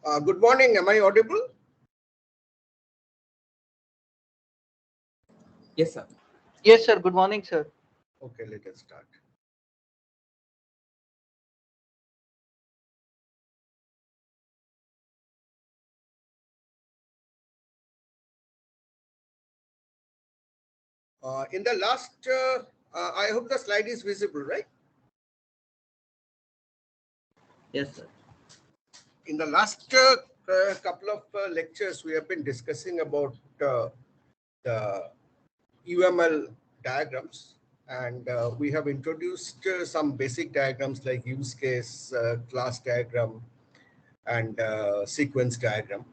Good morning. Am I audible? Yes, sir. Yes, sir. Good morning, sir. Okay, let us start. In the last, I hope the slide is visible, right? Yes, sir. In the last couple of lectures, we have been discussing about the UML diagrams, and we have introduced some basic diagrams like use case, class diagram, and sequence diagram.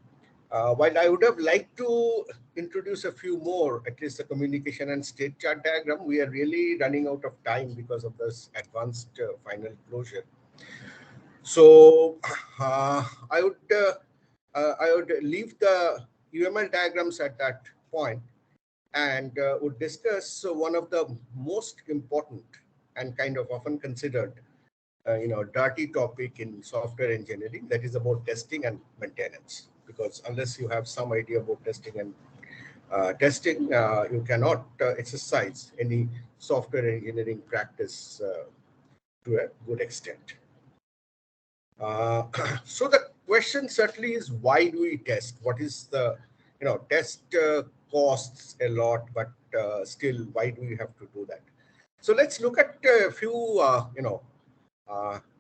While I would have liked to introduce a few more, at least the communication and state chart diagram, we are really running out of time because of this advanced final closure. So I would leave the UML diagrams at that point and would discuss one of the most important and kind of often considered dirty topic in software engineering, that is about testing and maintenance. Because unless you have some idea about testing and you cannot exercise any software engineering practice to a good extent. So the question certainly is, why do we test? What is the, test costs a lot, but still, why do we have to do that? So let's look at a few,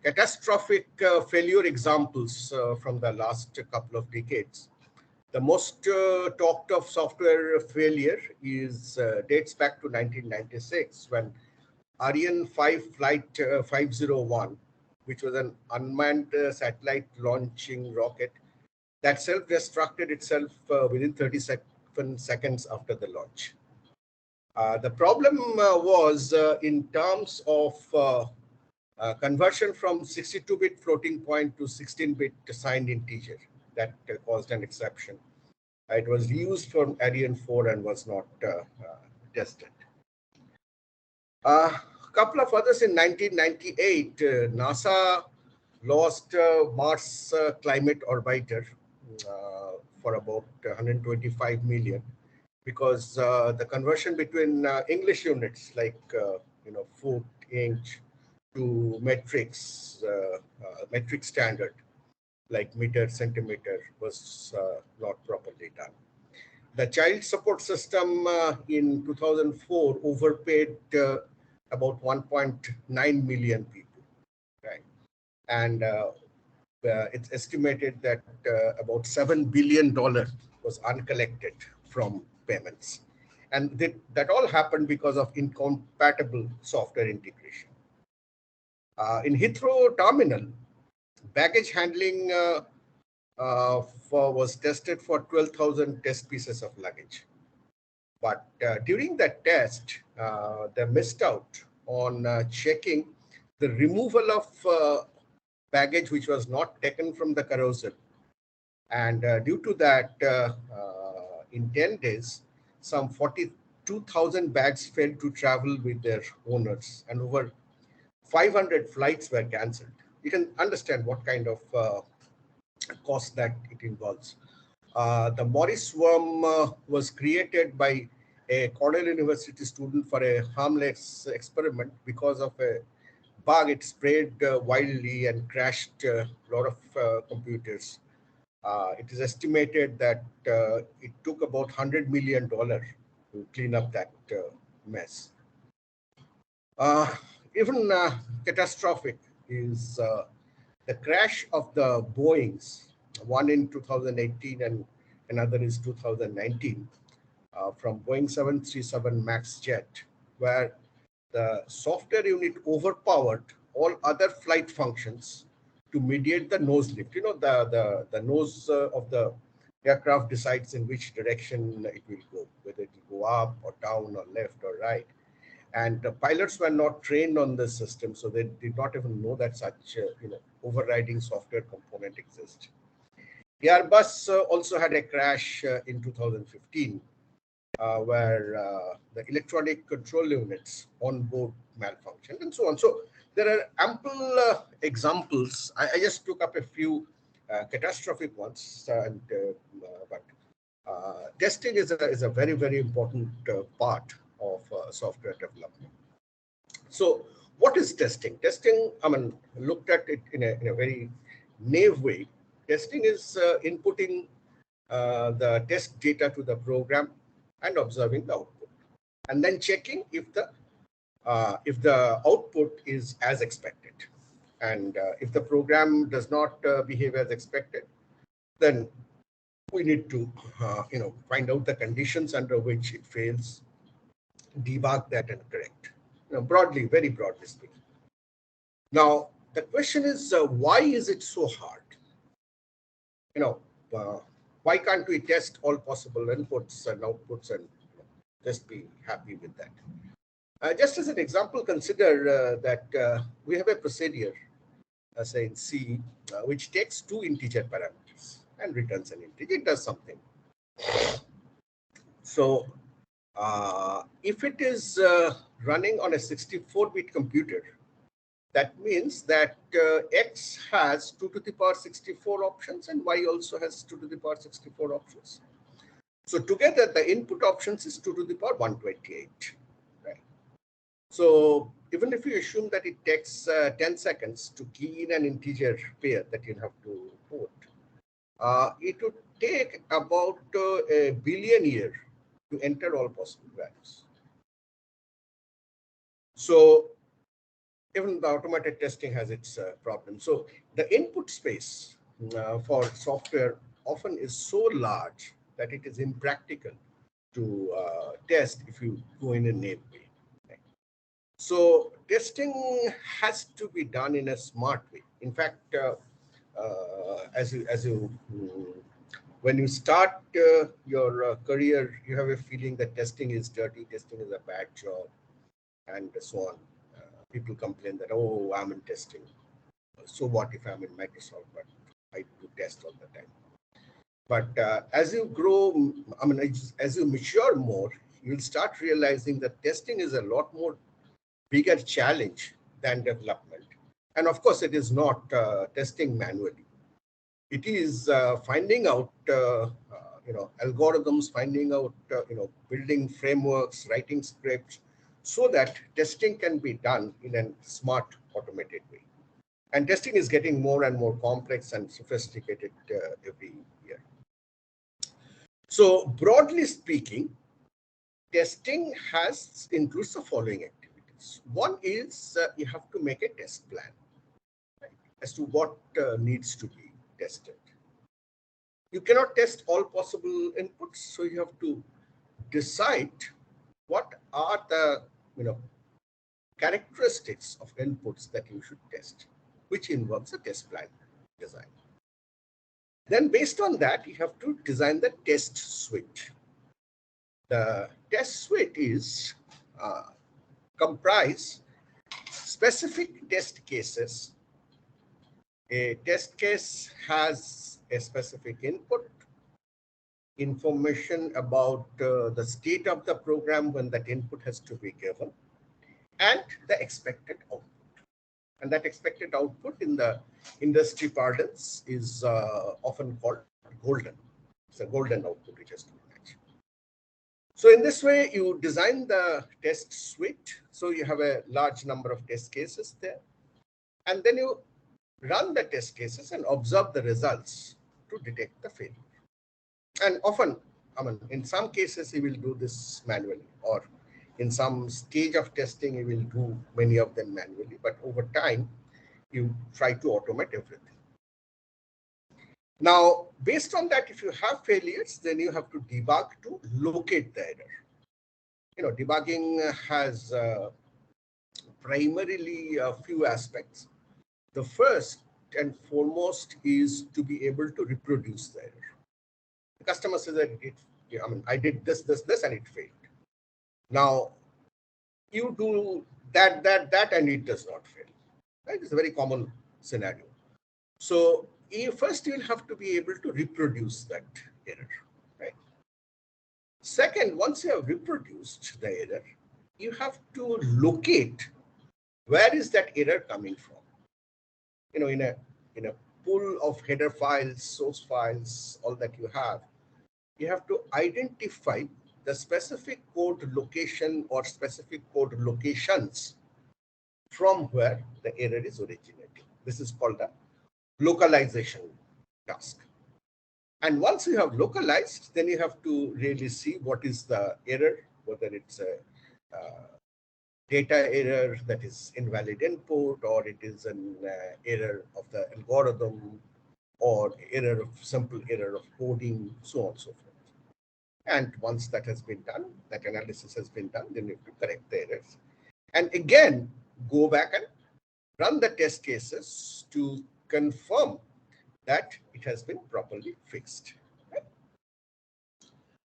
catastrophic failure examples from the last couple of decades. The most talked of software failure is dates back to 1996 when Ariane 5 flight 501, which was an unmanned satellite launching rocket that self-destructed itself within 37 seconds after the launch. The problem was in terms of conversion from 62-bit floating point to 16-bit signed integer that caused an exception. It was used for Ariane 4 and was not tested. A couple of others in 1998, NASA lost Mars Climate Orbiter for about 125 million because the conversion between English units like foot, inch to metrics, metric standard like meter, centimeter was not properly done. The child support system in 2004 overpaid about 1.9 million people, right? And it's estimated that about $7 billion was uncollected from payments. And that all happened because of incompatible software integration. In Heathrow Terminal, baggage handling was tested for 12,000 test pieces of luggage. But during that test, they missed out on checking the removal of baggage which was not taken from the carousel. And due to that, in 10 days, some 42,000 bags failed to travel with their owners, and over 500 flights were cancelled. You can understand what kind of cost that it involves. The Morris worm was created by a Cornell University student for a harmless experiment. Because of a bug, it spread wildly and crashed a lot of computers. It is estimated that it took about $100 million to clean up that mess. Even catastrophic is the crash of the Boeings, one in 2018 and another is 2019, from Boeing 737 MAX jet, where the software unit overpowered all other flight functions to mediate the nose lift. The nose of the aircraft decides in which direction it will go, whether it will go up or down or left or right. And the pilots were not trained on this system, so they did not even know that such overriding software component exists. Airbus also had a crash in 2015 where the electronic control units on board malfunctioned and so on. So there are ample examples. I just took up a few catastrophic ones, but testing is a very, very important part of software development. So what is testing? Testing, I mean, looked at it in a very naive way. Testing is inputting the test data to the program and observing the output, and then checking if the output is as expected. And if the program does not behave as expected, then we need to find out the conditions under which it fails, debug that, and correct. Broadly, very broadly speaking. Now the question is, why is it so hard? Why can't we test all possible inputs and outputs and just be happy with that? Just as an example, consider that we have a procedure, say in C, which takes two integer parameters and returns an integer. It does something. So if it is running on a 64-bit computer, that means that X has 2 to the power 64 options and Y also has 2 to the power 64 options. So together the input options is 2 to the power 128. Right? So even if you assume that it takes 10 seconds to key in an integer pair that you have to put, it would take about a billion years to enter all possible values. So even the automated testing has its problem. So the input space for software often is so large that it is impractical to test if you go in a naive way. Right? So testing has to be done in a smart way. In fact, when you start your career, you have a feeling that testing is dirty, testing is a bad job, and so on. People complain that, oh, I'm in testing. So what if I'm in Microsoft, but I do test all the time. But as you grow, I mean, as you mature more, you'll start realizing that testing is a lot more bigger challenge than development. And of course, it is not testing manually. It is finding out, algorithms, finding out, building frameworks, writing scripts, so that testing can be done in a smart, automated way. And testing is getting more and more complex and sophisticated every year. So broadly speaking, testing includes the following activities. One is you have to make a test plan, right, as to what needs to be tested. You cannot test all possible inputs, so you have to decide what are the characteristics of inputs that you should test, which involves a test plan design. Then based on that, you have to design the test suite. The test suite is comprise specific test cases. A test case has a specific input, information about the state of the program when that input has to be given, and the expected output. And that expected output in the industry parlance is often called golden. It's a golden output which has to be matched. So in this way, you design the test suite. So you have a large number of test cases there. And then you run the test cases and observe the results to detect the failure. And often, in some cases, you will do this manually, or in some stage of testing, you will do many of them manually, but over time, you try to automate everything. Now, based on that, if you have failures, then you have to debug to locate the error. Debugging has primarily a few aspects. The first and foremost is to be able to reproduce the error. The customer says that I did this, and it failed. Now, you do that, and it does not fail. Right? It's a very common scenario. So first, you will have to be able to reproduce that error. Right? Second, once you have reproduced the error, you have to locate where is that error coming from. In a pool of header files, source files, all that you have to identify the specific code location or specific code locations from where the error is originating. This is called the localization task. And once you have localized, then you have to really see what is the error, whether it's a data error, that is invalid input, or it is an error of the algorithm, or simple error of coding, so on and so forth. And once that has been done, that analysis has been done, then you have to correct the errors. And again, go back and run the test cases to confirm that it has been properly fixed. Right?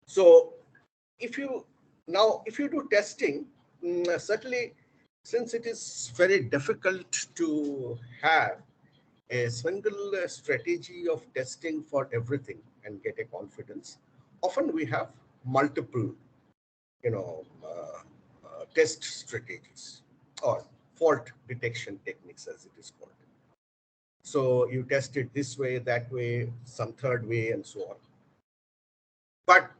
So if you do testing, certainly, since it is very difficult to have a single strategy of testing for everything and get a confidence, often we have multiple, test strategies or fault detection techniques, as it is called. So you test it this way, that way, some third way, and so on. But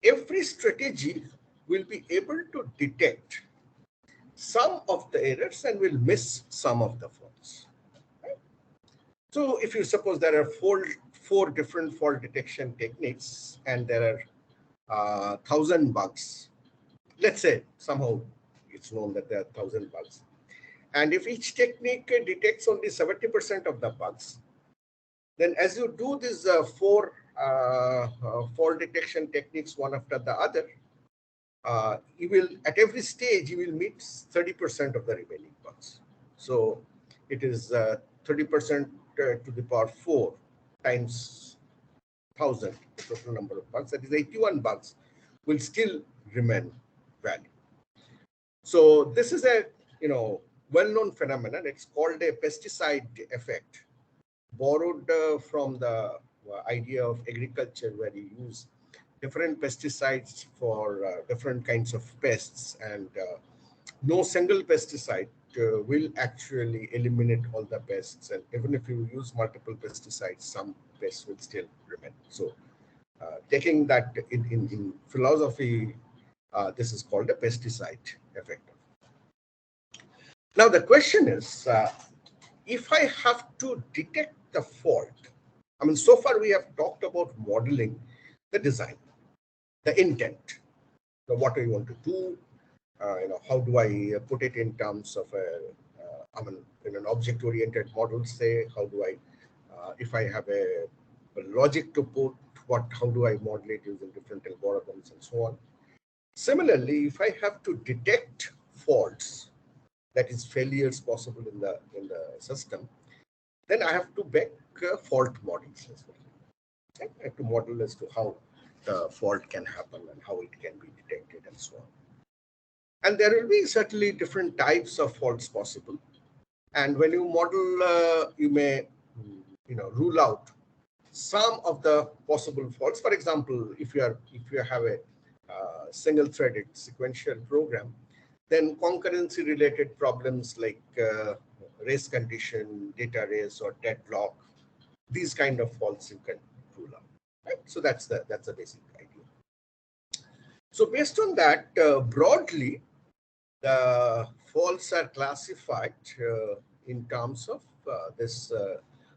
every strategy will be able to detect some of the errors and will miss some of the faults. Right? So if you suppose there are four different fault detection techniques and there are 1,000 bugs, let's say somehow it's known that there are 1,000 bugs. And if each technique detects only 70% of the bugs, then as you do these four fault detection techniques one after the other, you will, at every stage, you will meet 30% of the remaining bugs. So it is 30% to the power 4 times 1,000, the total number of bugs. That is 81 bugs will still remain valid. So this is a well-known phenomenon. It's called a pesticide effect, borrowed from the idea of agriculture, where you use different pesticides for different kinds of pests, and no single pesticide will actually eliminate all the pests. And even if you use multiple pesticides, some pests will still remain. So taking that in philosophy, this is called a pesticide effect. Now the question is, if I have to detect the fault, I mean, so far we have talked about modeling the design, the intent. So what do you want to do? How do I put it in terms of in an object-oriented model, say, how do I, if I have a logic to put, how do I model it using different algorithms and so on. Similarly, if I have to detect faults, that is failures possible in the system, then I have to make fault models as well. Okay? I have to model as to how the fault can happen and how it can be detected and so on. And there will be certainly different types of faults possible. And when you model, you may rule out some of the possible faults. For example, if you have a single-threaded sequential program, then concurrency related problems like race condition, data race, or deadlock, these kind of faults you can rule out. Right? So that's the basic idea. So based on that, broadly, the faults are classified in terms of this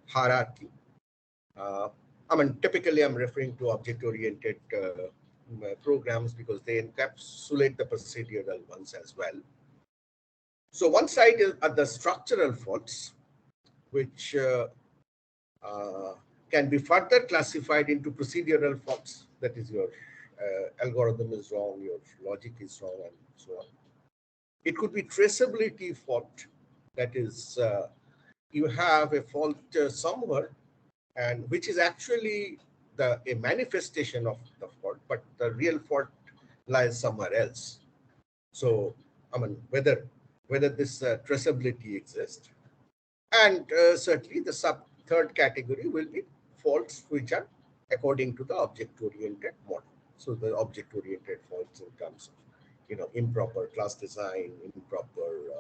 hierarchy. Typically I'm referring to object-oriented programs because they encapsulate the procedural ones as well. So one side are the structural faults, which can be further classified into procedural faults. That is, your algorithm is wrong, your logic is wrong, and so on. It could be traceability fault. That is, you have a fault somewhere, and which is actually a manifestation of the fault, but the real fault lies somewhere else. So, whether this traceability exists, and certainly the third category will be faults which are according to the object-oriented model. So the object-oriented faults in terms of improper class design, improper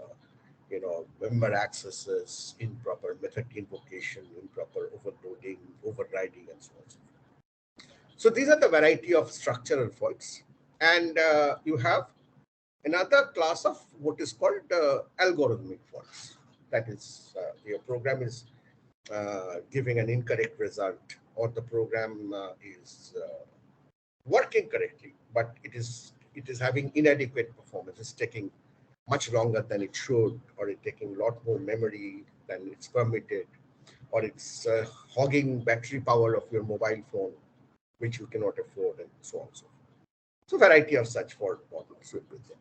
member accesses, improper method invocation, improper overloading, overriding, and so on. So these are the variety of structural faults. And you have another class of what is called algorithmic faults. That is, your program is giving an incorrect result, or the program is working correctly, but it is having inadequate performance. It's taking much longer than it should, or it's taking a lot more memory than it's permitted, or it's hogging battery power of your mobile phone, which you cannot afford, and so on. So variety of such fault models will be there.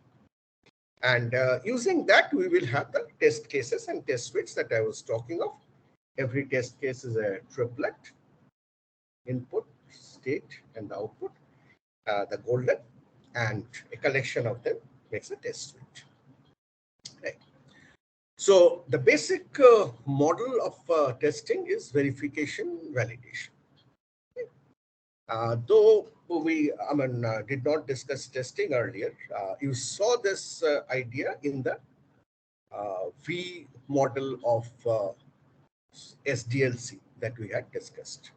And using that, we will have the test cases and test suites that I was talking of. Every test case is a triplet: input, state, and the output, the golden, and a collection of them makes a test suite. Right. So the basic model of testing is verification, validation. Though we did not discuss testing earlier, you saw this idea in the V model of SDLC that we had discussed.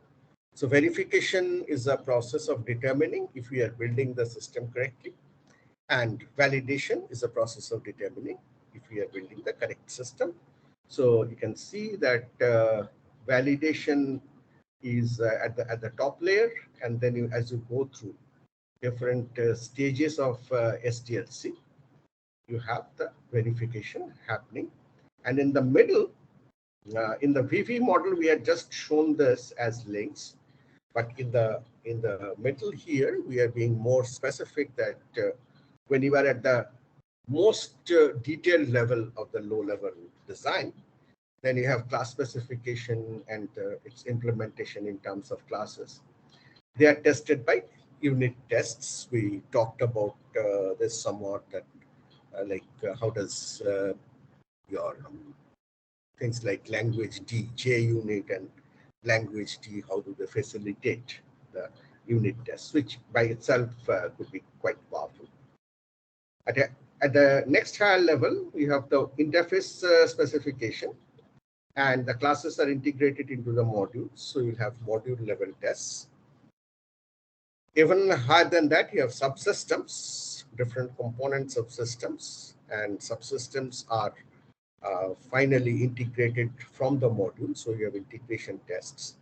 So verification is a process of determining if we are building the system correctly, and validation is a process of determining if we are building the correct system. So you can see that validation is at the top layer, and then as you go through different stages of SDLC, you have the verification happening. And in the middle, in the VV model, we had just shown this as links, but in the middle here, we are being more specific that when you are at the most detailed level of the low-level design, then you have class specification and its implementation in terms of classes. They are tested by unit tests. We talked about this somewhat, that how does your things like language D, JUnit, and language D, how do they facilitate the unit tests, which by itself could be quite powerful. At the next higher level, we have the interface specification, and the classes are integrated into the modules. So you'll have module level tests. Even higher than that, you have subsystems, different component subsystems, and subsystems are finally integrated from the module. So you have integration tests.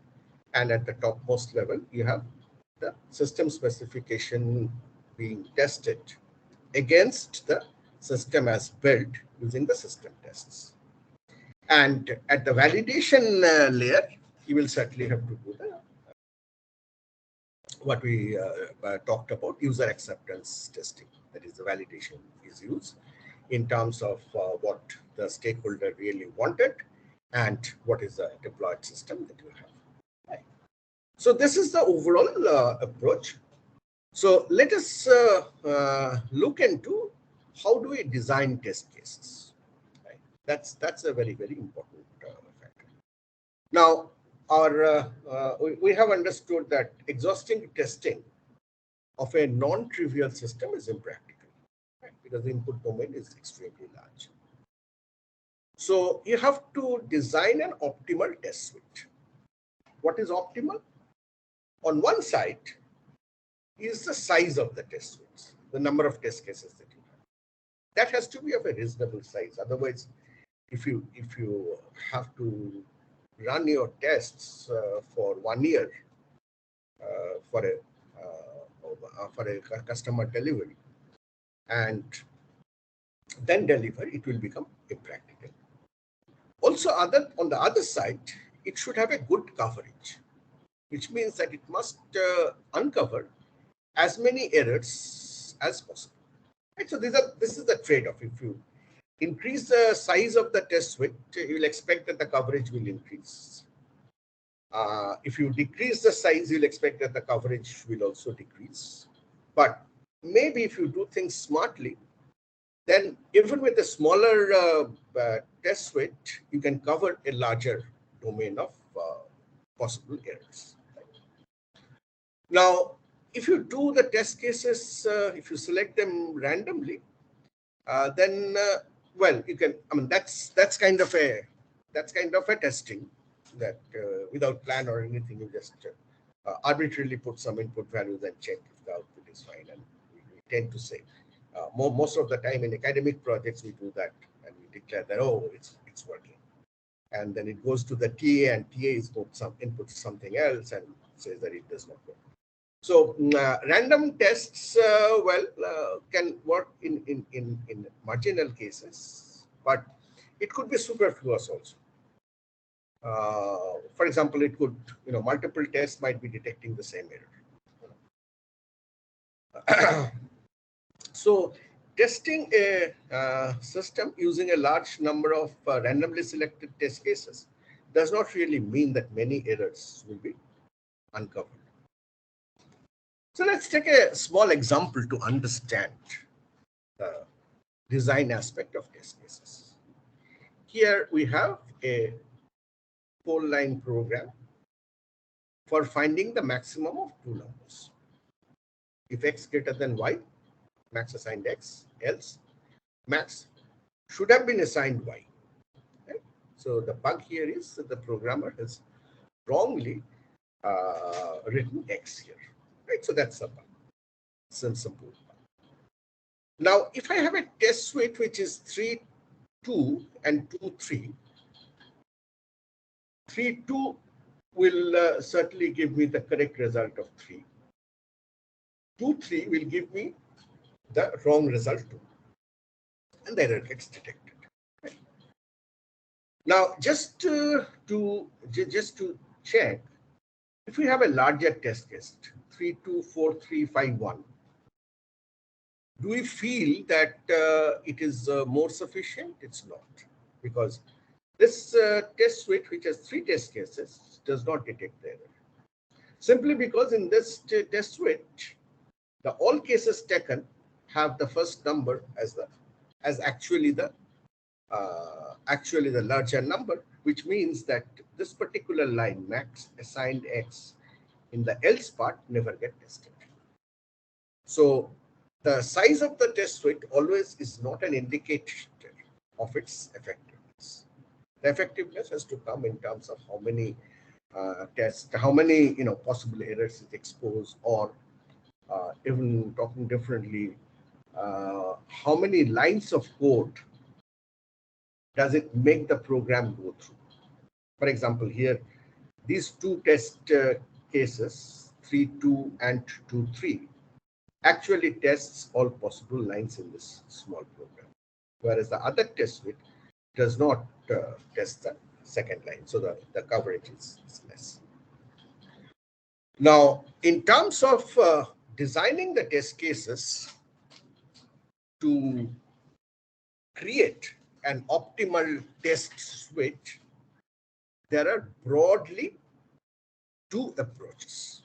And at the topmost level, you have the system specification being tested against the system as built using the system tests. And at the validation layer, you will certainly have to do the what we talked about, user acceptance testing. That is, the validation is used in terms of what the stakeholder really wanted and what is the deployed system that you have. Right. So this is the overall approach. So let us look into how do we design test cases. Right. That's a very, very important factor. Now, we have understood that exhausting testing of a non-trivial system is impractical, right? Because the input domain is extremely large. So you have to design an optimal test suite. What is optimal? On one side is the size of the test suites, the number of test cases that you have. That has to be of a reasonable size. Otherwise, if you have to run your tests for 1 year for a customer delivery and then deliver, it will become impractical. Also, on the other side, it should have a good coverage, which means that it must uncover as many errors as possible. Right? So this is the trade-off. If you increase the size of the test suite, you will expect that the coverage will increase. If you decrease the size, you'll expect that the coverage will also decrease. But maybe if you do things smartly, then even with a smaller test suite, you can cover a larger domain of possible errors. Now, if you do the test cases, if you select them randomly, then well, you can, I mean, that's kind of a testing that without plan or anything, you just arbitrarily put some input values and check if the output is fine. And we tend to say most of the time in academic projects we do that, and we declare that, oh, it's working. And then it goes to the TA, and TA is inputs something else and says that it does not work. So random tests, can work in marginal cases, but it could be superfluous also. For example, it could, multiple tests might be detecting the same error. So testing a system using a large number of randomly selected test cases does not really mean that many errors will be uncovered. So let's take a small example to understand the design aspect of test cases. Here we have a 4-line program for finding the maximum of two numbers. If x greater than y, max assigned x, else max should have been assigned y. Right? So the bug here is that the programmer has wrongly written x here. Right? So that's the bug. Simple. Now, if I have a test suite which is 3, 2 and 2, 3, 3, 2 will certainly give me the correct result of 3. 2, 3 will give me the wrong result too. And the error gets detected. Right? Now, just to check, if we have a larger test case, 3, 2, 4, 3, 5, 1, do we feel that it is more sufficient? It's not, because this test suite, which has 3 test cases, does not detect the error. Simply because in this test suite, the all cases taken have the first number as actually the larger number, which means that this particular line, max assigned x, in the else part never get tested. So the size of the test suite always is not an indicator of its effectiveness. The effectiveness has to come in terms of how many tests, how many possible errors it expose, or even talking differently, how many lines of code does it make the program go through. For example, here, these 2 test cases, 3, 2 and 2, 3, actually tests all possible lines in this small program, whereas the other test suite does not test the second line, so the coverage is less. Now, in terms of designing the test cases to create an optimal test suite, there are broadly 2 approaches,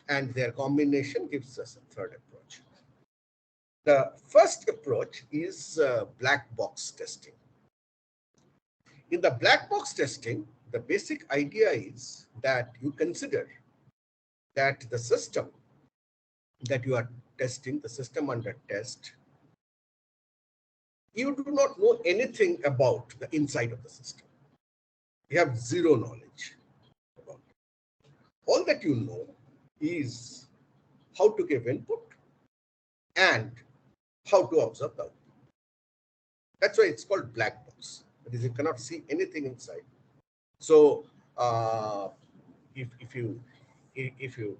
and their combination gives us a third approach. The first approach is black box testing. In the black box testing, the basic idea is that you consider that the system that you are testing, the system under test, you do not know anything about the inside of the system. You have zero knowledge about it. All that you know is how to give input and how to observe the output. That's why it's called black box. That is, you cannot see anything inside. So if you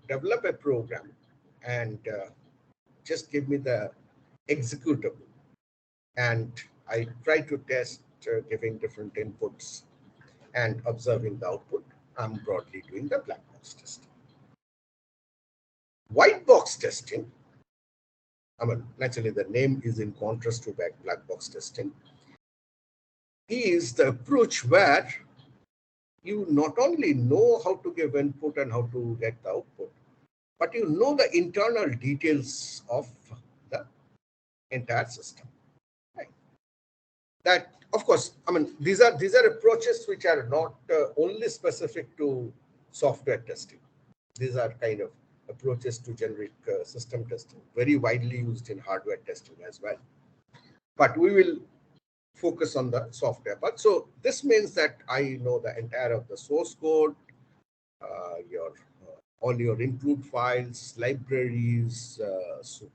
develop a program and just give me the executable, and I try to test giving different inputs and observing the output, I'm broadly doing the black box testing. White box testing, I mean, naturally the name is in contrast to black box testing, is the approach where you not only know how to give input and how to get the output, but you know the internal details of the entire system. Right? That, of course, I mean, these are approaches which are not only specific to software testing. These are kind of approaches to generic system testing, very widely used in hardware testing as well. But we will focus on the software part. So this means that I know the entire of the source code, all your include files, libraries,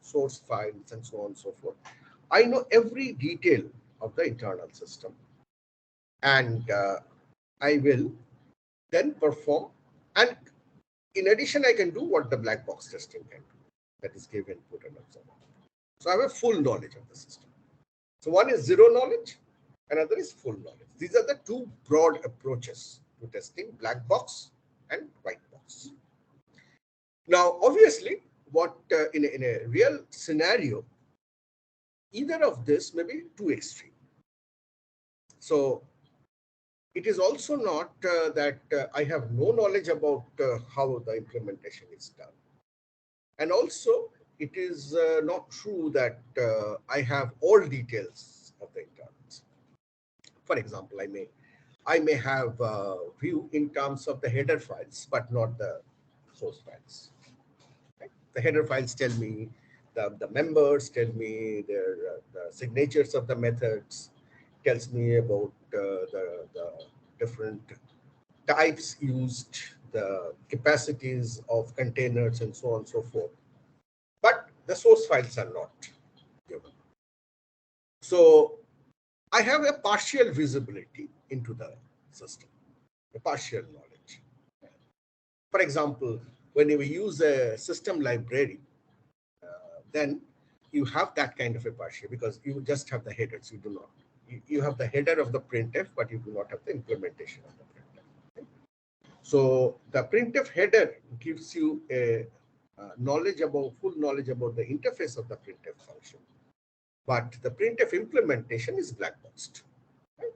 source files, and so on and so forth. I know every detail of the internal system, and I will then perform. And in addition, I can do what the black box testing can do, that is give input and observe. So I have a full knowledge of the system. So one is zero knowledge, another is full knowledge. These are the two broad approaches to testing: black box and white box. Now, obviously, what in a real scenario, either of this may be too extreme. So it is also not that I have no knowledge about how the implementation is done. And also, it is not true that I have all details of the internals. For example, I may have a view in terms of the header files, but not the source files. Right? The header files tell me the members, tell me the signatures of the methods, tells me about the different types used, the capacities of containers, and so on and so forth. But the source files are not given. So I have a partial visibility into the system, a partial knowledge. For example, when you use a system library, then you have that kind of a partial, because you just have the headers. You do not. You have the header of the printf, but you do not have the implementation of the printf. Okay? So the printf header gives you a full knowledge about the interface of the printf function, but the printf implementation is black boxed. Right?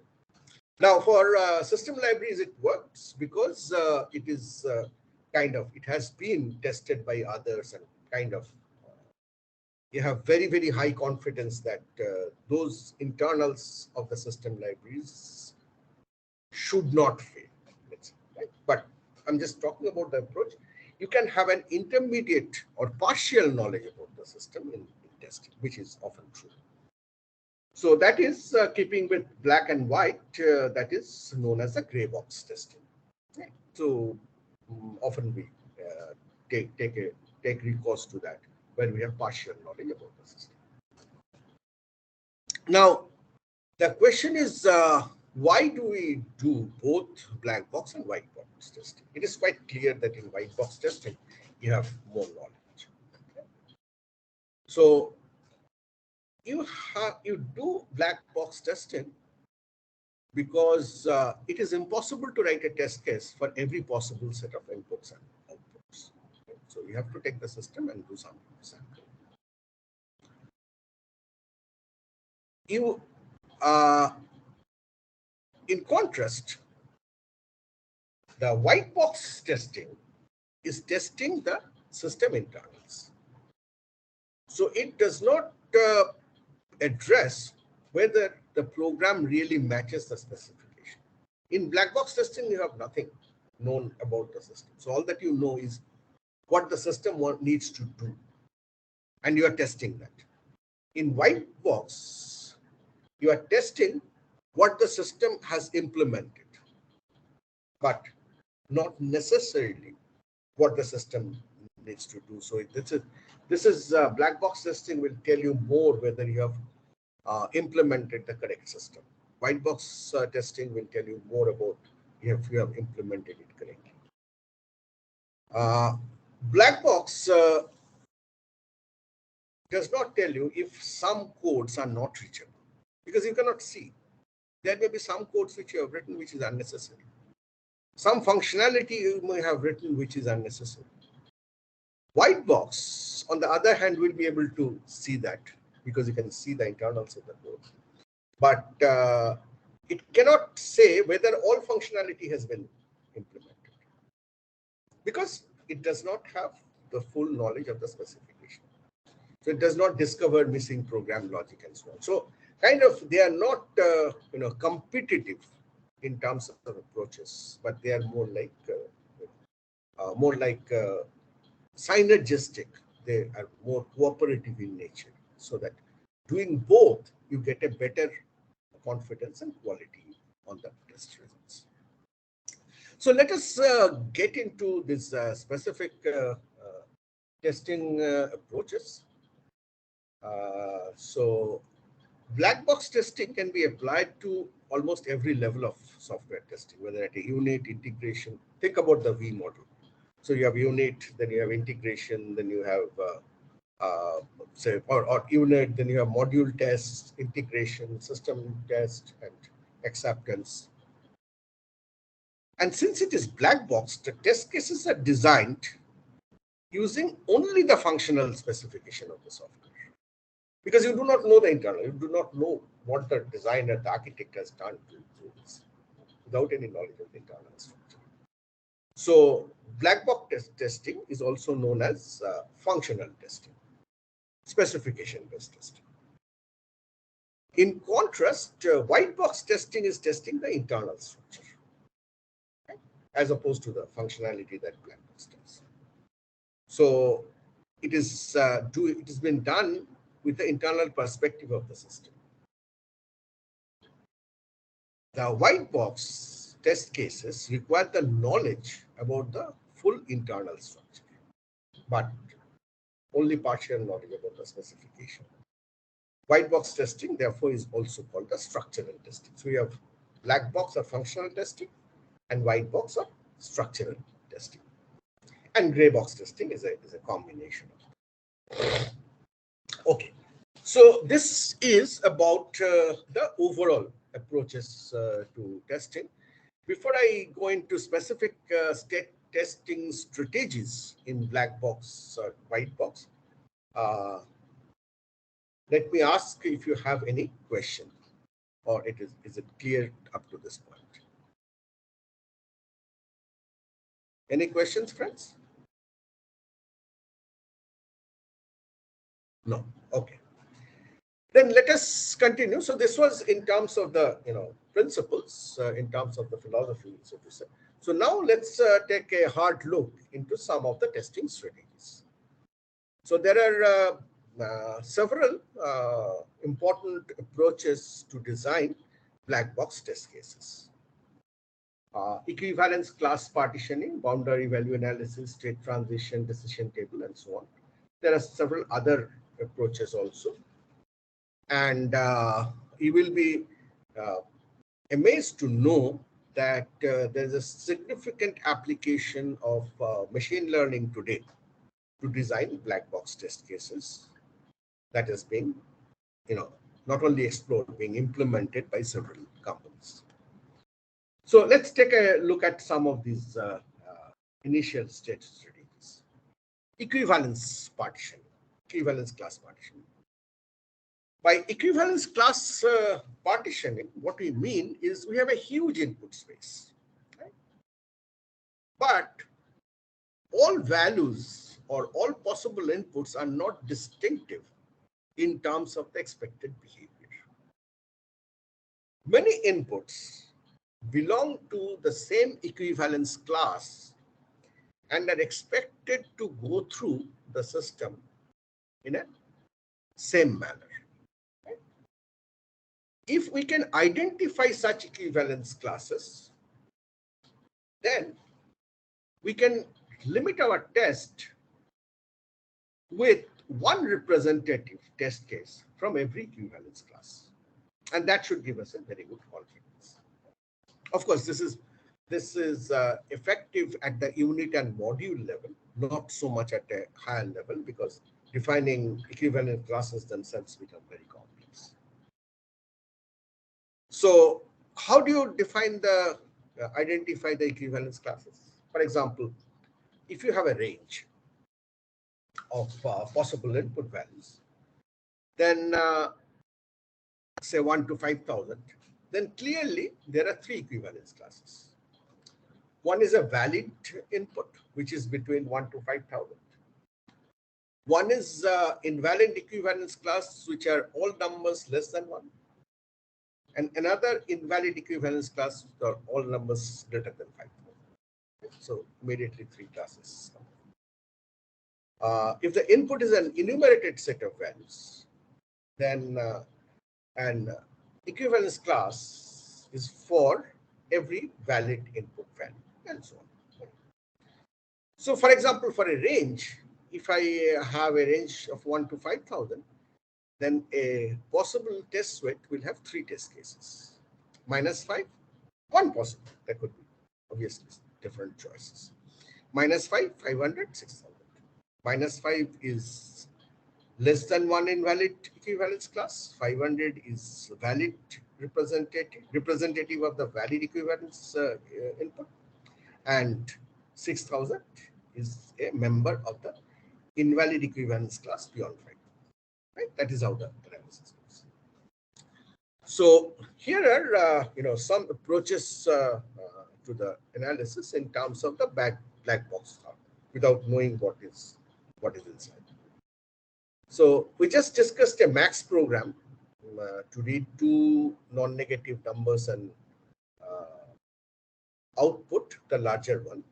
Now, for system libraries, it works because it is it has been tested by others, and you have very, very high confidence that those internals of the system libraries should not fail. Right? But I'm just talking about the approach. You can have an intermediate or partial knowledge about the system in testing, which is often true. So that is keeping with black and white, that is known as the gray box testing. Right? So often we take recourse to that when we have partial knowledge about the system. Now, the question is, why do we do both black box and white box testing? It is quite clear that in white box testing, you have more knowledge. Okay? So you do black box testing because it is impossible to write a test case for every possible set of inputs and outputs. Okay? So you have to take the system and do some sampling. In contrast, the white box testing is testing the system internals. So it does not address whether the program really matches the specification. In black box testing, you have nothing known about the system. So all that you know is what the system needs to do, and you are testing that. In white box, you are testing what the system has implemented, but not necessarily what the system needs to do. So this is black box testing will tell you more whether you have implemented the correct system. White box testing will tell you more about if you have implemented it correctly. Black box does not tell you if some codes are not reachable, because you cannot see. There may be some codes which you have written which is unnecessary. Some functionality you may have written which is unnecessary. White box, on the other hand, will be able to see that because you can see the internals of the code. But it cannot say whether all functionality has been implemented because it does not have the full knowledge of the specification. So it does not discover missing program logic and so on. So they are not competitive in terms of approaches, but they are more like synergistic. They are more cooperative in nature, so that doing both, you get a better confidence and quality on the test results. So let us get into this specific testing approaches. So black box testing can be applied to almost every level of software testing, whether at a unit, integration. Think about the V model. So you have unit, then you have integration, then you have say or unit, then you have module tests, integration, system test, and acceptance. And since it is black box, the test cases are designed using only the functional specification of the software. Because you do not know the internal, you do not know what the designer, the architect has done to do this without any knowledge of the internal structure. So black box testing is also known as functional testing, specification-based testing. In contrast, white box testing is testing the internal structure, okay, as opposed to the functionality that black box does. So it has been done with the internal perspective of the system. The white box test cases require the knowledge about the full internal structure, but only partial knowledge about the specification. White box testing, therefore, is also called the structural testing. So we have black box or functional testing and white box or structural testing. And gray box testing is a combination of them. Okay. So this is about the overall approaches to testing. Before I go into specific testing strategies in black box or white box, let me ask if you have any question, or is it clear up to this point? Any questions, friends? No. Okay. Then let us continue. So this was in terms of the principles, in terms of the philosophy, so to say. So now let's take a hard look into some of the testing strategies. So there are several important approaches to design black box test cases. Equivalence class partitioning, boundary value analysis, state transition, decision table, and so on. There are several other approaches also. And you will be amazed to know that there's a significant application of machine learning today to design black box test cases that is being, not only explored, being implemented by several companies. So let's take a look at some of these initial state strategies. Equivalence partitioning, equivalence class partitioning. By equivalence class partitioning, what we mean is we have a huge input space, right? But all values or all possible inputs are not distinctive in terms of the expected behavior. Many inputs belong to the same equivalence class and are expected to go through the system in a same manner. If we can identify such equivalence classes, then we can limit our test with one representative test case from every equivalence class. And that should give us a very good confidence. Of course, this is effective at the unit and module level, not so much at a higher level, because defining equivalent classes themselves become very complex. So how do you define identify the equivalence classes? For example, if you have a range of possible input values, then say 1 to 5,000, then clearly there are three equivalence classes. One is a valid input, which is between 1 to 5,000. One is invalid equivalence class, which are all numbers less than 1. And another invalid equivalence class are all numbers greater than 5,000. So immediately three classes. If the input is an enumerated set of values, then and equivalence class is for every valid input value and so on. So for example, for a range, if I have a range of 1 to 5,000, then a possible test suite will have 3 test cases. -5, one possible. That could be obviously different choices. -5, 500, 6,000. -5 is less than one invalid equivalence class. 500 is valid representative of the valid equivalence input. And 6,000 is a member of the invalid equivalence class beyond 5. Right? That is how the analysis goes. So here are some approaches to the analysis in terms of the black box without knowing what is inside. So we just discussed a max program to read 2 non-negative numbers and output the larger one.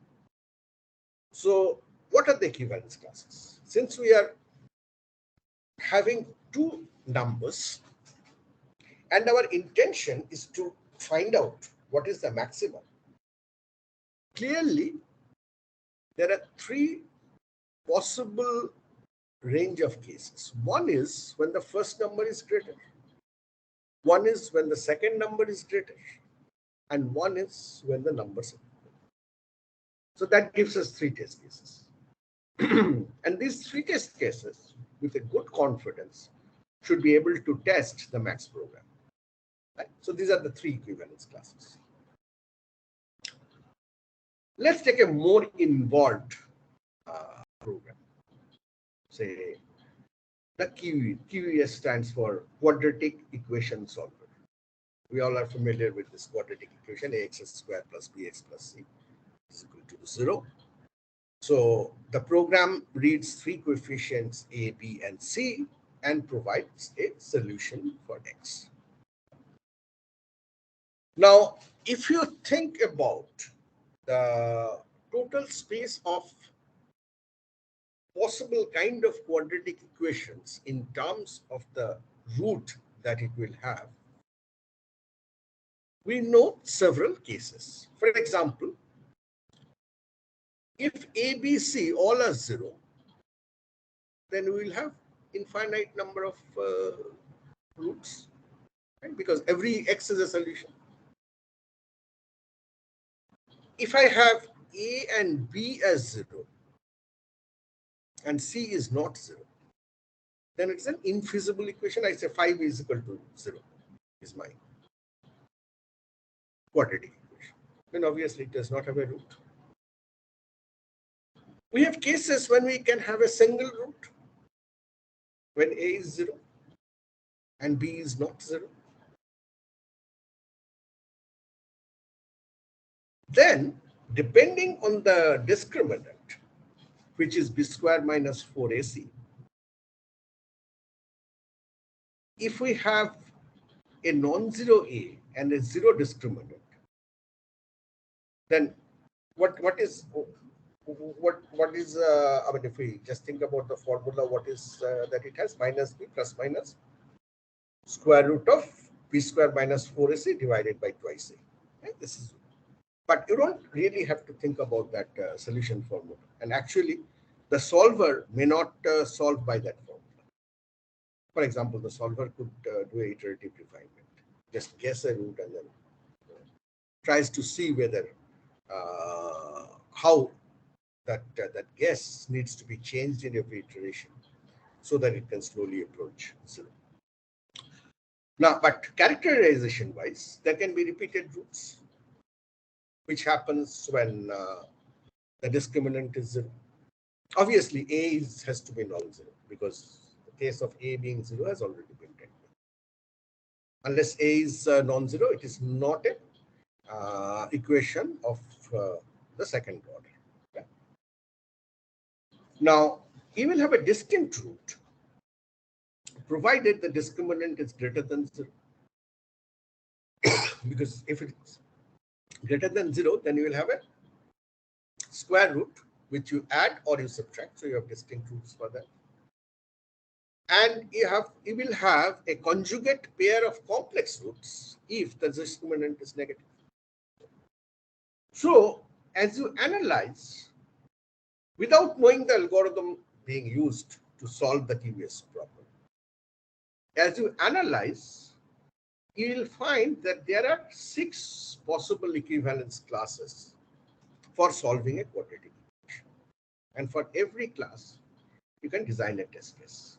So what are the equivalence classes? Since we are having 2 numbers and our intention is to find out what is the maximum, clearly there are 3 possible range of cases. One is when the first number is greater, one is when the second number is greater, and one is when the numbers are equal. So that gives us 3 test cases. And these 3 test cases, with a good confidence, should be able to test the max program. Right? So these are the 3 equivalence classes. Let's take a more involved program. Say the QES stands for quadratic equation solver. We all are familiar with this quadratic equation: ax squared plus bx plus c is equal to 0. So the program reads 3 coefficients a, b, and c and provides a solution for x. Now, if you think about the total space of possible kind of quadratic equations in terms of the root that it will have, we know several cases. For example, if A, B, C all are 0, then we will have infinite number of roots, right? Because every x is a solution. If I have A and B as 0 and C is not 0, then it's an infeasible equation. I say 5 is equal to 0 is my quadratic equation. Then obviously it does not have a root. We have cases when we can have a single root, when A is 0 and B is not 0. Then, depending on the discriminant, which is b square minus 4ac, if we have a non-zero A and a 0 discriminant, then what is I mean, if we just think about the formula, what is that it has? Minus b plus minus square root of b square minus 4ac divided by twice a. Right? This is, but you don't really have to think about that solution formula. And actually, the solver may not solve by that formula. For example, the solver could do an iterative refinement, just guess a root and then tries to see whether how that guess needs to be changed in every iteration so that it can slowly approach 0. Now, but characterization wise, there can be repeated roots, which happens when the discriminant is 0. Obviously, A has to be non-zero because the case of A being 0 has already been taken. Unless A is non-zero, it is not a equation of the second order. Okay. Now, he will have a distinct root provided the discriminant is greater than 0. Because if it's greater than 0, then you will have a square root which you add or you subtract. So you have distinct roots for that. And you will have a conjugate pair of complex roots if the discriminant is negative. So as you analyze, without knowing the algorithm being used to solve the QS problem, as you analyze, you will find that there are 6 possible equivalence classes for solving a quadratic equation. And for every class, you can design a test case.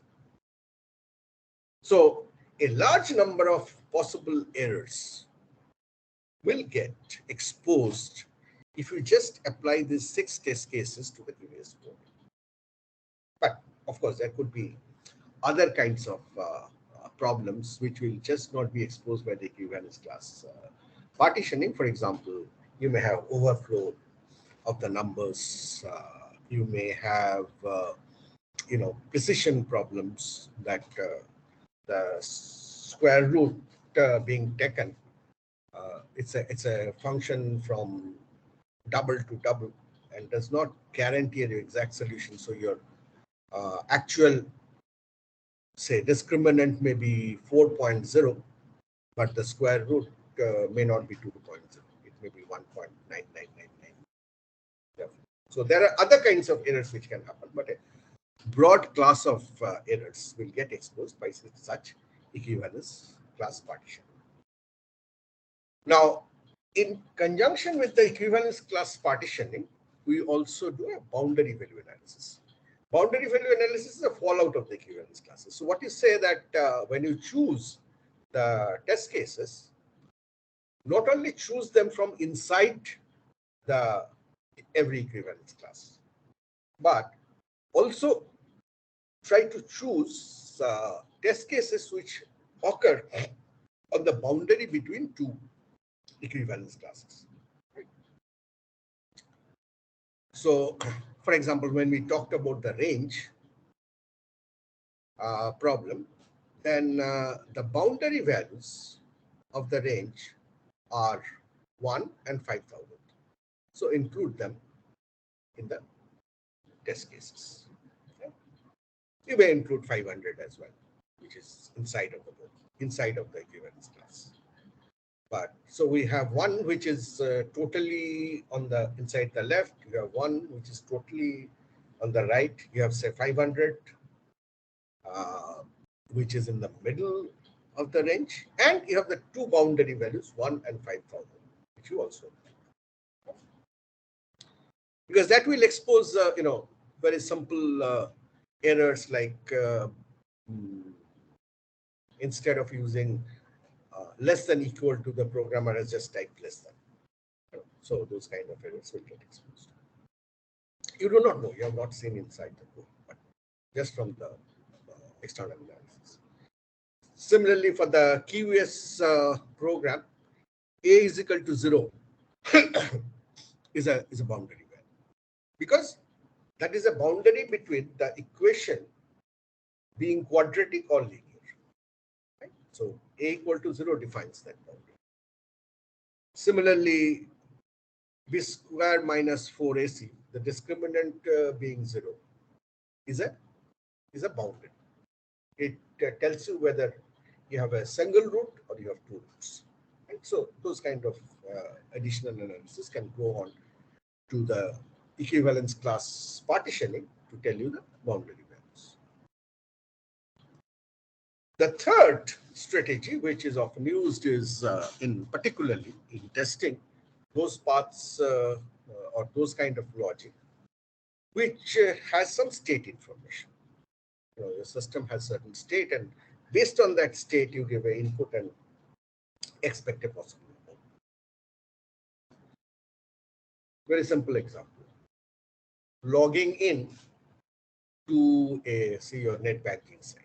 So a large number of possible errors will get exposed if you just apply these 6 test cases to the QS code. But of course, there could be other kinds of problems which will just not be exposed by the equivalence class partitioning. For example, you may have overflow of the numbers. You may have precision problems that the square root being taken. It's a function from double to double and does not guarantee an exact solution. So your actual, say, discriminant may be 4.0, but the square root may not be 2.0. It may be 1.9999. Yeah. So there are other kinds of errors which can happen, but a broad class of errors will get exposed by such equivalence class partition. Now, in conjunction with the equivalence class partitioning, we also do a boundary value analysis. Boundary value analysis is a fallout of the equivalence classes. So what you say that when you choose the test cases, not only choose them from inside the every equivalence class, but also try to choose test cases which occur on the boundary between 2 equivalence classes. Right? So, for example, when we talked about the range problem, then the boundary values of the range are 1 and 5,000. So include them in the test cases. Okay? You may include 500 as well, which is inside of the equivalence class. But so we have one which is totally on the inside the left. You have one which is totally on the right. You have, say, 500, which is in the middle of the range, and you have the 2 boundary values, 1 and 5,000, which you also have. Because that will expose very simple errors like instead of using less than equal to, the programmer has just typed less than. So those kind of errors will get exposed. You do not know, you have not seen inside the code, but just from the external analysis. Similarly, for the QS program, A is equal to 0 is a boundary value, because that is a boundary between the equation being quadratic or linear. Right? So A equal to 0 defines that boundary. Similarly, B square minus 4AC, the discriminant being 0, is a boundary. It tells you whether you have a single root or you have 2 roots. Right? So those kind of additional analysis can go on to the equivalence class partitioning to tell you the boundary values. The third strategy, which is often used, is particularly in testing those paths or those kind of logic which has some state information. Your system has certain state, and based on that state, you give an input and expect a possible outcome. Very simple example. Logging in to your net banking site.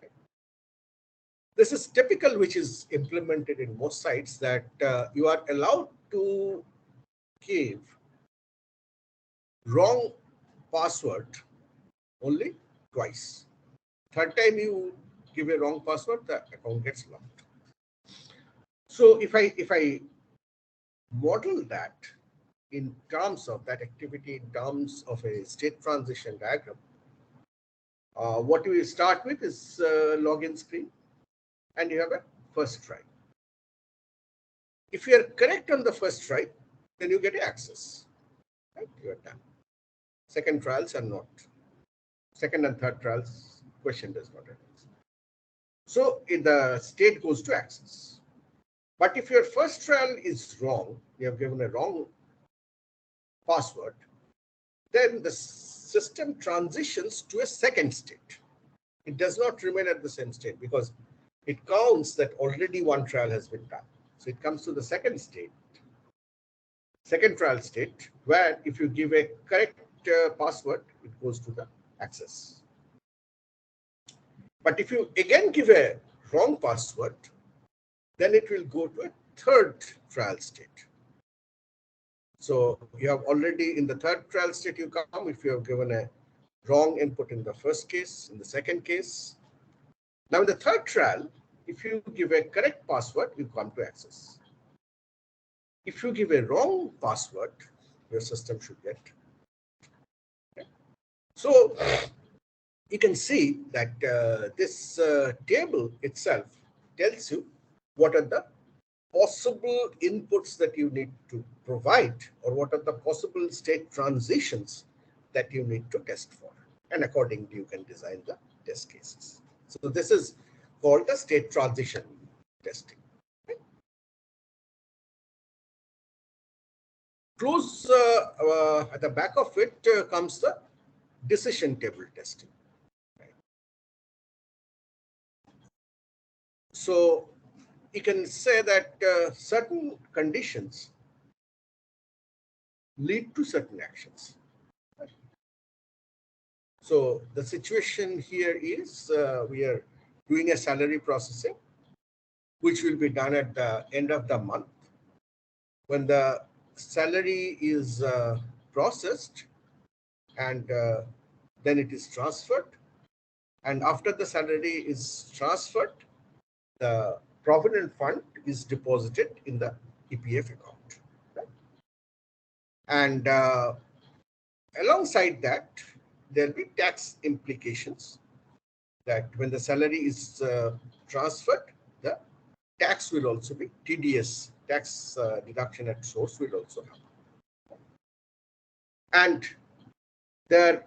Right? This is typical, which is implemented in most sites, that you are allowed to give wrong password only twice. Third time you give a wrong password, the account gets locked. So if I model that in terms of that activity, in terms of a state transition diagram, What you start with is login screen, and you have a first try. If you are correct on the first try, then you get access. Right? You are done. Second trials are not. Second and third trials, question does not arise. So the state goes to access. But if your first trial is wrong, you have given a wrong password, then the system transitions to a second state. It does not remain at the same state because it counts that already one trial has been done. So it comes to the second state, second trial state, where if you give a correct password, it goes to the access. But if you again give a wrong password, then it will go to a third trial state. So you have already in the third trial state you come if you have given a wrong input in the first case, in the second case. Now in the third trial, if you give a correct password, you come to access. If you give a wrong password, your system should get. Okay. So you can see that this table itself tells you what are the possible inputs that you need to provide, or what are the possible state transitions that you need to test for. And accordingly, you can design the test cases. So this is called the state transition testing. Okay. Close at the back of it comes the decision table testing. Right. So you can say that certain conditions lead to certain actions. So the situation here is we are doing a salary processing, which will be done at the end of the month. When the salary is processed and then it is transferred, and after the salary is transferred, the provident fund is deposited in the EPF account. Right? And alongside that, there will be tax implications that when the salary is transferred, the tax will also be TDS, tax deduction at source will also happen. And these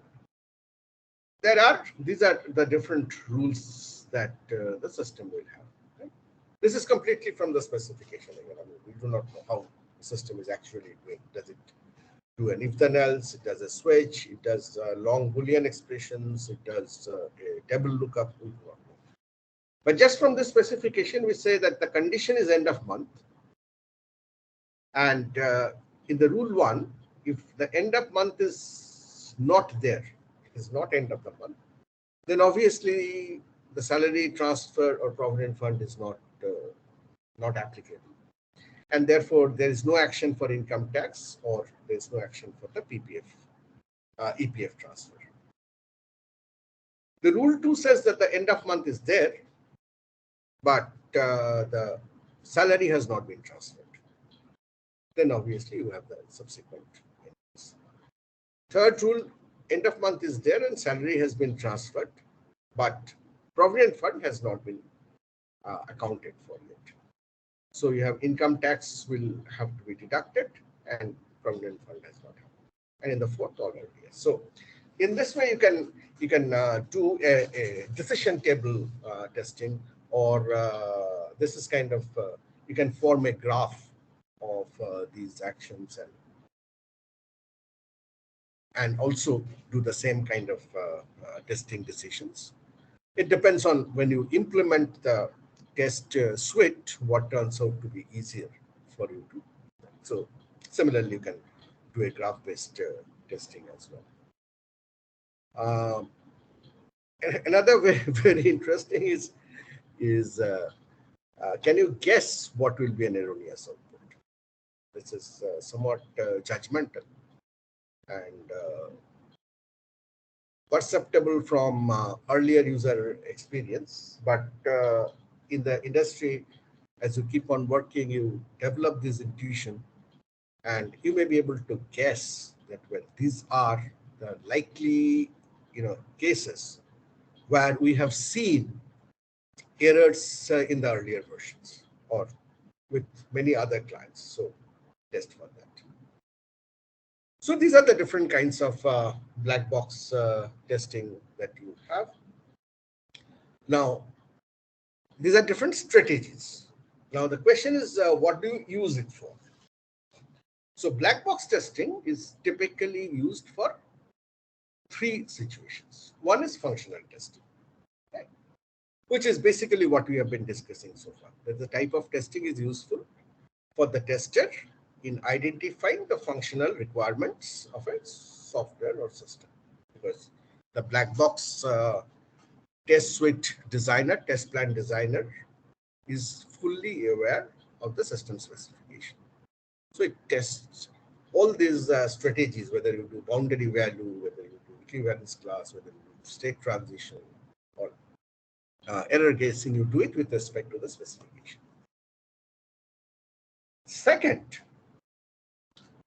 are the different rules that the system will have. Right? This is completely from the specification. I mean, we do not know how the system is actually doing. Does it do an if then else? It does a switch. It does long Boolean expressions. It does a table lookup. We do not know. But just from this specification, we say that the condition is end of month. And in the rule 1, if the end of month is not there, it is not end of the month, then obviously the salary transfer or provident fund is not applicable. And therefore, there is no action for income tax or there is no action for the PPF, EPF transfer. The rule 2 says that the end of month is there, but the salary has not been transferred. Then obviously you have the subsequent entries. Third rule, end of month is there and salary has been transferred, but provident fund has not been accounted for yet. So you have income tax will have to be deducted and provident fund has not happened. And in the fourth already. So in this way, you can do a decision table testing, or this is kind of you can form a graph of these actions and also do the same kind of testing decisions. It depends on when you implement the test suite, what turns out to be easier for you to. So similarly, you can do a graph-based testing as well. Another very interesting is can you guess what will be an erroneous output? This is somewhat judgmental and perceptible from earlier user experience, but in the industry, as you keep on working, you develop this intuition and you may be able to guess that, well, these are the likely cases where we have seen errors in the earlier versions or with many other clients. So test for that. So these are the different kinds of black box testing that you have. Now, these are different strategies. Now, the question is, what do you use it for? So black box testing is typically used for three situations. One is functional testing, right? Which is basically what we have been discussing so far. That the type of testing is useful for the tester in identifying the functional requirements of a software or system. Because the black box test suite designer, test plan designer is fully aware of the system specification. So it tests all these strategies, whether you do boundary value, whether you do equivalence class, whether you do state transition or error guessing, you do it with respect to the specification. Second,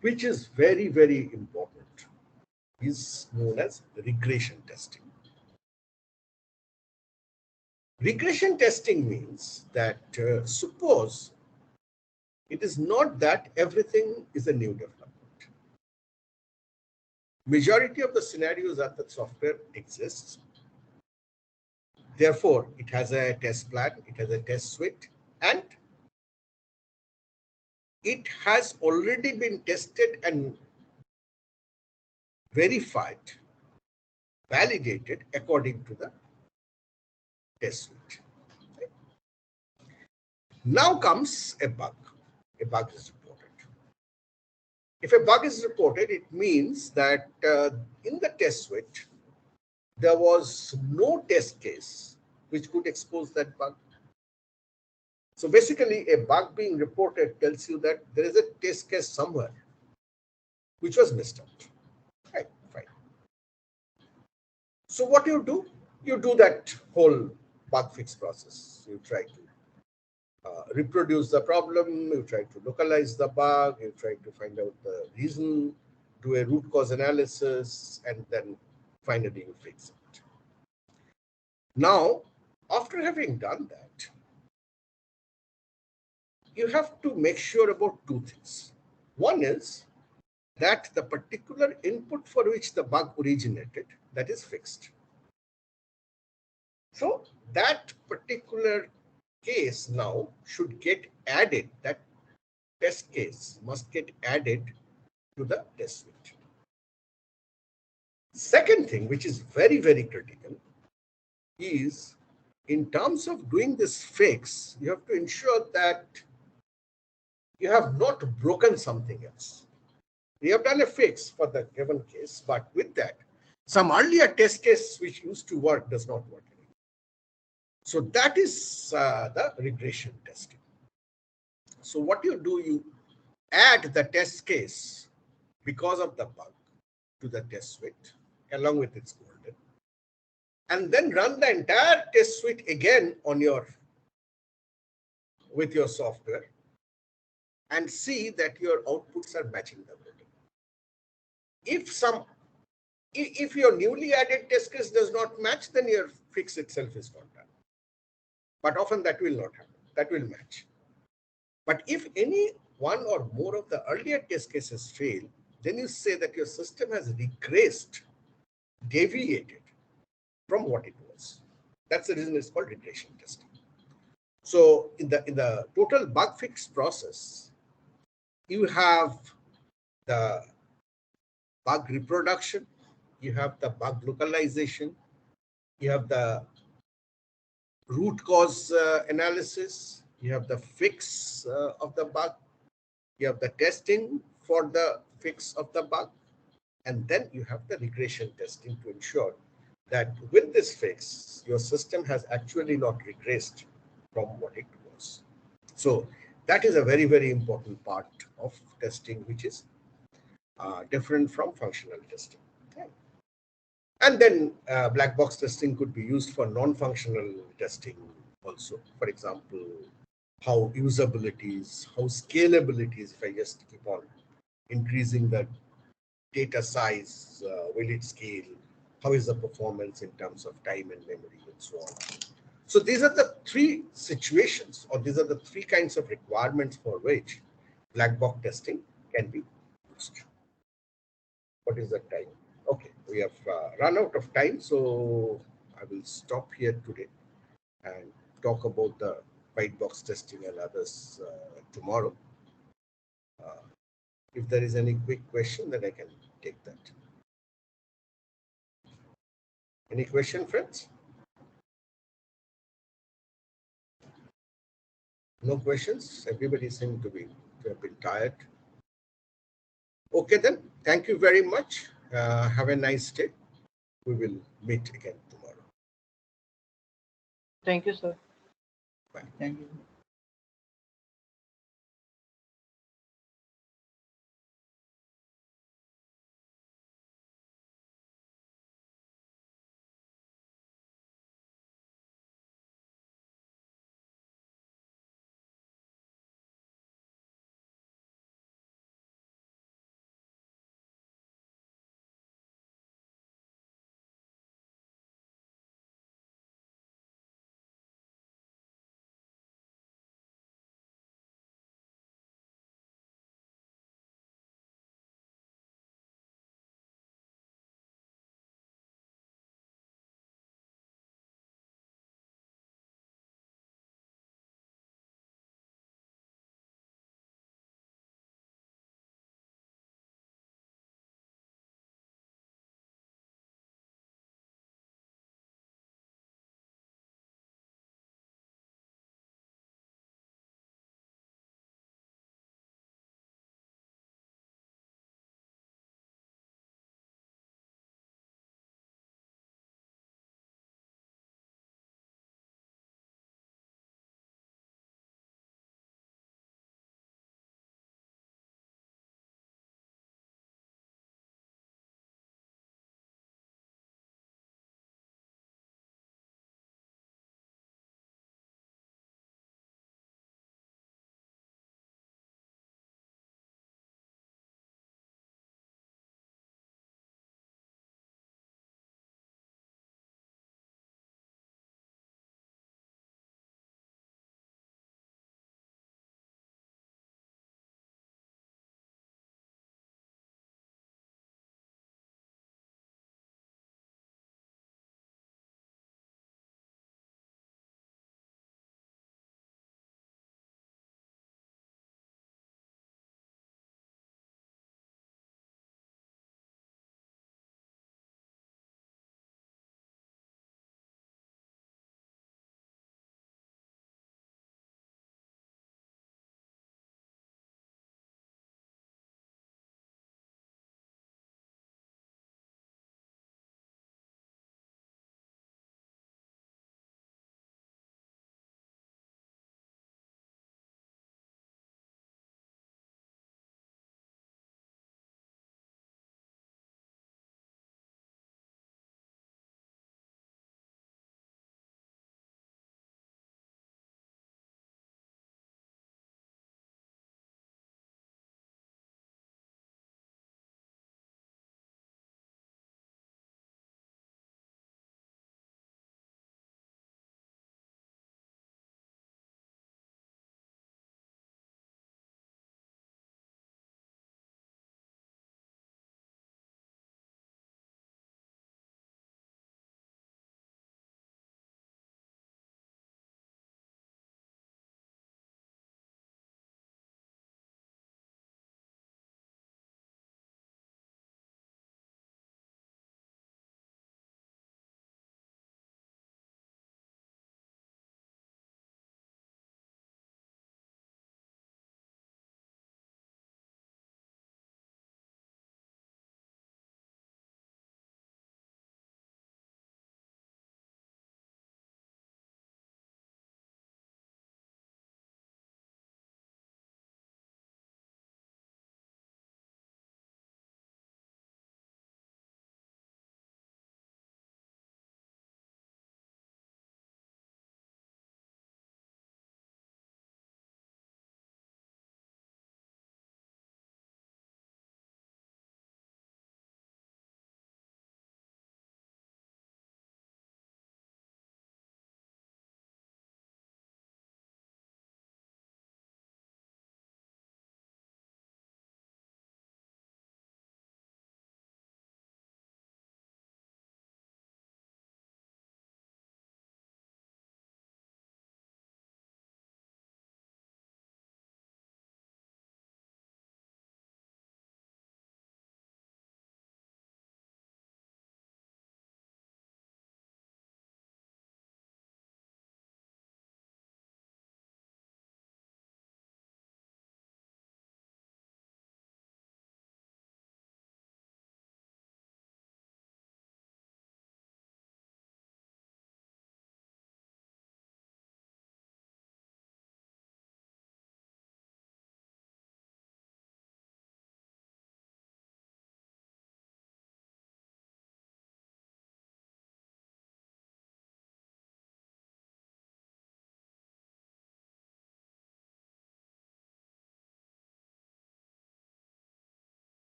which is very, very important, is known as regression testing. Regression testing means that suppose it is not that everything is a new development. Majority of the scenarios are that software exists. Therefore, it has a test plan, it has a test suite, and it has already been tested and verified, validated according to the test suite. Okay. Now comes a bug. A bug is reported. If a bug is reported, it means that in the test suite, there was no test case which could expose that bug. So basically, a bug being reported tells you that there is a test case somewhere which was missed out. Right, fine. So what you do? You do that whole bug fix process. You try to reproduce the problem, you try to localize the bug, you try to find out the reason, do a root cause analysis, and then finally you fix it. Now, after having done that, you have to make sure about two things. One is that the particular input for which the bug originated, that is fixed. So that particular case now should get added, that test case must get added to the test suite. Second thing, which is very, very critical, is in terms of doing this fix, you have to ensure that you have not broken something else. You have done a fix for the given case, but with that, some earlier test case which used to work does not work anymore. So that is the regression testing. So what you do, you add the test case because of the bug to the test suite along with its golden, and then run the entire test suite again on with your software and see that your outputs are matching the golden. If your newly added test case does not match, then your fix itself is not done. But often that will not happen. That will match. But if any one or more of the earlier test cases fail, then you say that your system has regressed, deviated from what it was. That's the reason it's called regression testing. So in the total bug fix process, you have the bug reproduction, you have the bug localization, you have the root cause analysis, you have the fix of the bug, you have the testing for the fix of the bug, and then you have the regression testing to ensure that with this fix, your system has actually not regressed from what it was. So that is a very, very important part of testing, which is different from functional testing. Okay. And then black box testing could be used for non-functional testing also. For example, how usability is, how scalability is. If I just keep on increasing the data size, will it scale? how is the performance in terms of time and memory and so on. So these are the three situations, or these are the three kinds of requirements for which black box testing can be used. What is the time? Okay, we have run out of time, so I will stop here today and talk about the white box testing and others tomorrow. If there is any quick question, then I can take that. Any question, friends? No questions? Everybody seems to have been tired. Okay then, thank you very much. Have a nice day. We will meet again tomorrow. Thank you, sir. Bye. Thank you.